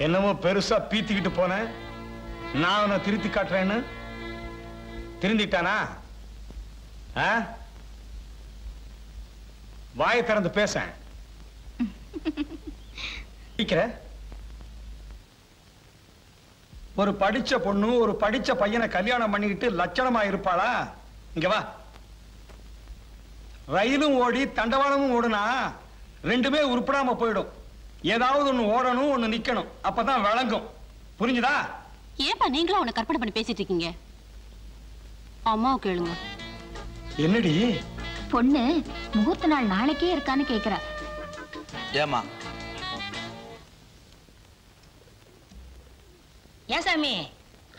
என்னமோ பெருசா பீத்திக்கிட்டு போனேன். நான் அவனை திருத்தி காட்டுறேன்னு திருந்திட்டானா? வாயை திறந்து பேச ஒரு படிச்ச பொண்ணு ஒரு படிச்ச பையனை கல்யாணம் பண்ணிக்கிட்டு லட்சணமா இருப்பாளா? இங்க வா. ரயிலும் ஓடி தண்டவாளமும் ஓடுனா ரெண்டுமே உருப்படாம போயிடும். ஏதாவது ஒண்ணு ஓடணும், ஒண்ணு நிக்கணும். அப்பதான் விளங்கும். புரிஞ்சுதா? ஏப்பா நீங்களும் அவனை கற்பனை பண்ணி பேசிட்டு இருக்கீங்க? அம்மாவை கேளுங்க. என்னடி பொண்ணு முகூர்த்த நாள் நாளைக்கே இருக்கான்னு கேக்குறா. ஏமா ஏன் சாமி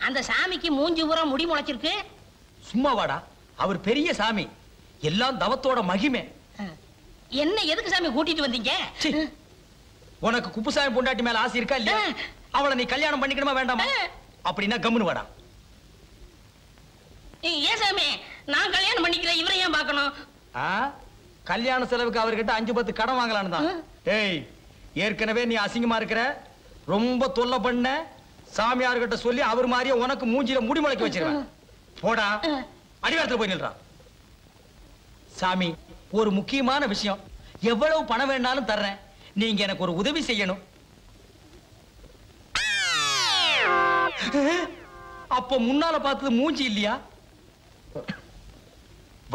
அந்த சாமிக்கு மூஞ்சி பூரா முடி முளைச்சிருக்கு? சும்மா வாடா, அவர் பெரிய சாமி, எல்லாம் தவத்தோட மகிமை. என்ன எதுக்கு சாமி கூட்டிட்டு வந்தீங்க? உனக்கு குப்புசாமி பொண்டாட்டி மேல ஆசை இருக்கா இல்லையா? அவளை நீ கல்யாணம் பண்ணிக்கணுமா வேண்டாமா? அப்படின்னா கம்முனு வாடா. ஏன் சாமி நான் கல்யாணம் பண்ணிக்கிறேன், இவரை ஏன் பார்க்கணும்? கல்யாண செலவுக்கு அவர்கிட்ட 5-10 கடன் வாங்கலான்னு தான். ஏய், ஏற்கனவே நீ அசிங்கமா இருக்கிற, ரொம்ப தொல்லை பண்ண. சாமியார்கிட்ட சொல்லி அவர் மாதிரியே உனக்கு மூஞ்சில முடி முளைக்க வச்சிருவேன். போடா, அடிவாரத்துல போய் நில்றான். சாமி, ஒரு முக்கியமான விஷயம். எவ்வளவு பணம் வேணாலும் தர்றேன், நீங்க எனக்கு ஒரு உதவி செய்யணும். அப்ப முன்னால பார்த்தது மூஞ்சி இல்லையா?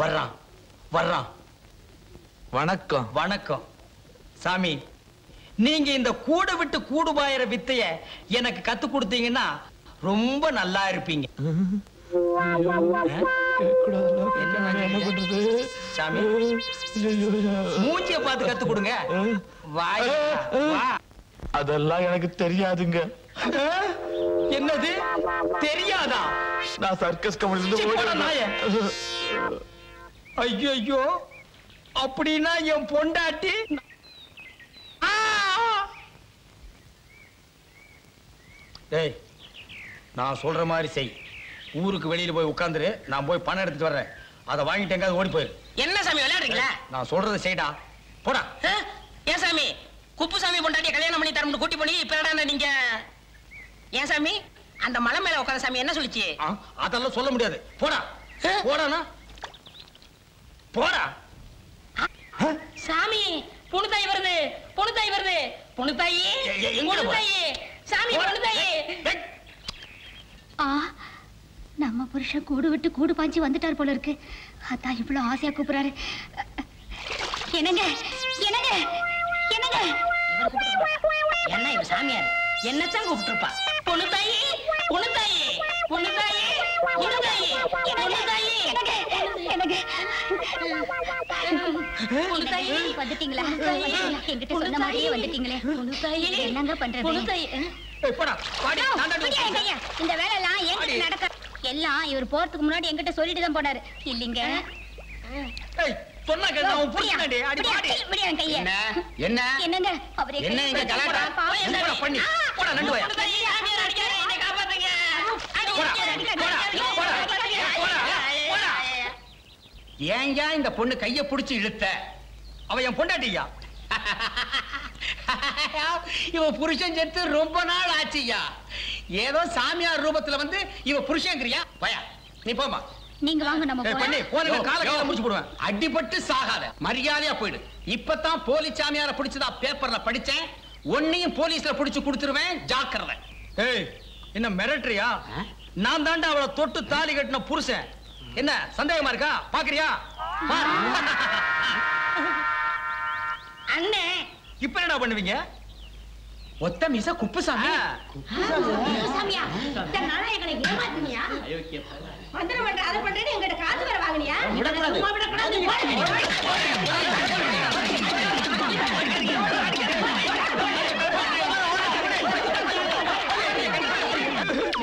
வர்றான் வர்றான். வணக்கம். வணக்கம் சாமி. நீங்க இந்த கூட விட்டு கூடு பாயிற வித்தைய எனக்கு கத்து கொடுத்தீங்கன்னா ரொம்ப நல்லா இருப்பீங்க. சாமி, மூஞ்சிய பார்த்து கத்து கொடுங்க. அதெல்லாம் எனக்கு தெரியாதுங்க. என்னது தெரியாதா? நான் சர்க்கஸ் கம்பெனில ஐயோ, அப்படின்னா என் பொண்டாட்டி டேய், நான் சொல்ற மாதிரி செய். ஊருக்கு வெளியில போய் உட்கார்ந்துரு, நான் போய் பணம் எடுத்துட்டு வர்றேன். அதை வாங்கிட்டு எங்காவது ஓடி போயிரு. என்ன சாமி விளையாடுறீங்களா? நான் சொல்றதை செய்டா. போடா. ஏன் சாமி குப்புசாமி பொண்டாட்டிய கல்யாணம் பண்ணி தரணும் கூட்டி பண்ணி இப்ப என்னடா நீங்க? ஏன் சாமி அந்த மலை மேல உட்கார்ந்த சாமி என்ன சொல்லுச்சு? அதெல்லாம் சொல்ல முடியாது. போடா போடானா போடா. சாமி புணுத்தாய் வருது, புணுத்தாய் வருது, புணுத்தாயி புணுத்தாயி, சாமி புணுத்தாயி. நம்ம புருஷன் கூடு விட்டு கூடு பாஞ்சி வந்துட்டார் போல இருக்கு. அதான் இவ்வளவு ஆசையா கூப்பிடுறாரு. என்னங்க என்னங்க என்னங்க? என்ன இவ சாமியார் என்னத்தான் கூப்பிட்டுருப்பா? பொண்ணுத்தாயி பொண்ணுத்தாயி பொண்ணுத்தாயி பொண்ணுத்தாயி பொண்ணுத்தாயி. வந்துட்டீங்களா? என்கிட்ட சொன்ன மாதிரியே வந்துட்டீங்களே. என்னங்க பண்றது? இந்த வேலை எல்லாம் என்கிட்ட நடக்க எல்லாம் இவர் போறதுக்கு முன்னாடி என்கிட்ட சொல்லிட்டு தான் போனாரு இல்லீங்க. என்னங்க அவரே ஏங்க இந்த பொண்ணு கைய புடிச்சு இழுத்த? அவ என் பொண்டாட்டியா? இவ புருஷன் செத்து ரொம்ப நாள் ஆச்சுயா. ஏதோ சாமியார் ரூபத்துல வந்து இவ புருஷன்ங்கறியா? பயா நீ போமா. நீங்க வாங்க நம்ம பண்ணி போன கால முடிச்சு போடுவேன். அடிபட்டு சாகாத, மரியாதையா போயிடு. இப்பதான் போலீஸ் சாமியார பிடிச்சதா பேப்பர்ல படிச்சேன். ஒன்னையும் போலீஸ்ல பிடிச்சு கொடுத்துருவேன், ஜாக்கிரதை. ஏய், என்ன மிரட்டறியா? நான் தாண்டா அவளை தொட்டு தாலி கட்டின புருஷன். என்ன சந்தேகமா இருக்கா? பாக்குறியா? அண்ணே இப்ப என்ன பண்ணுவீங்க? ஒத்த மிச குப்புசாமி. சாமியா இந்த நாளையனை ஏமாத்துனியா? மந்திரம் பண்ற அத பண்றேன்னு எங்கட காசு வேற வாங்குனியா? சும்மா விடக்கூடாது.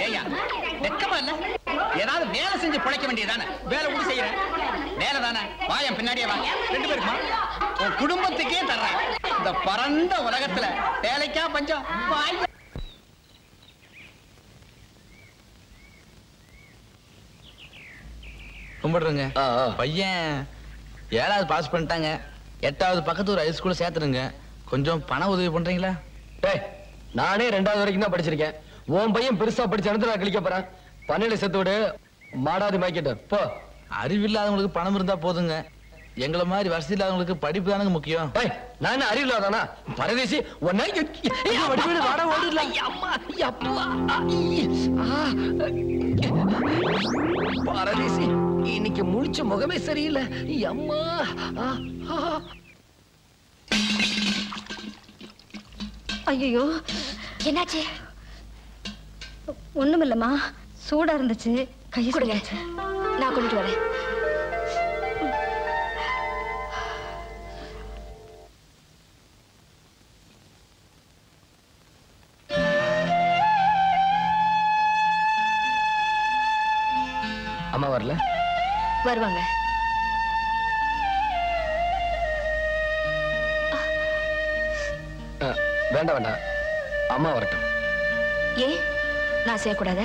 ஏய்யா, வெக்கமா இல்ல? ஏதாவது வேலை செஞ்சு பிழைக்க வேண்டியதானே? வேலை கூட செய்யறேன். வேலை தானே? வாயம் பின்னாடியே வா. 2 பேருக்குமா? உன் குடும்பத்துக்கே தர்றேன். இந்த பரந்த உலகத்துல வேலைக்கா பஞ்சம்? கும்பிடுறேங்க. பையன் 7வது பாஸ் பண்ணிட்டாங்க. 8வது பக்கத்து ஒரு ஹை ஸ்கூல்ல சேர்த்துருங்க. கொஞ்சம் பண உதவி பண்றீங்களா? டேய், நானே 2வது வரைக்கும் தான் படிச்சிருக்கேன். உன் பையன் பெருசா படிச்ச இடத்துல நான் கிளிக்க போறேன். பண்ணையில செத்து விடு, மாடாது மாய்க்கிட்ட போ. அறிவில்லாதவங்களுக்கு பணம் இருந்தா போதுங்க. எங்களை மாதிரி வசதி இல்லாதவங்களுக்கு படிப்பு தானங்க முக்கியம். நான் அறிவில்லாதானா? பரதேசி உன்னை வாட ஓடிடல. பரதேசி இன்னைக்கு முழிச்ச முகமே சரியில்லை. அம்மா ஐயோ என்னாச்சு? ஒண்ணுமில்லம்மா, சூடா இருந்துச்சு, கையை கொடுங்க, நான் கொண்டுட்டு வரேன். அம்மா வரல? வருவாங்க. வேண்டாம் வேண்டாம், அம்மா வரட்டும். ஏன் நான் செய்யக்கூடாதா?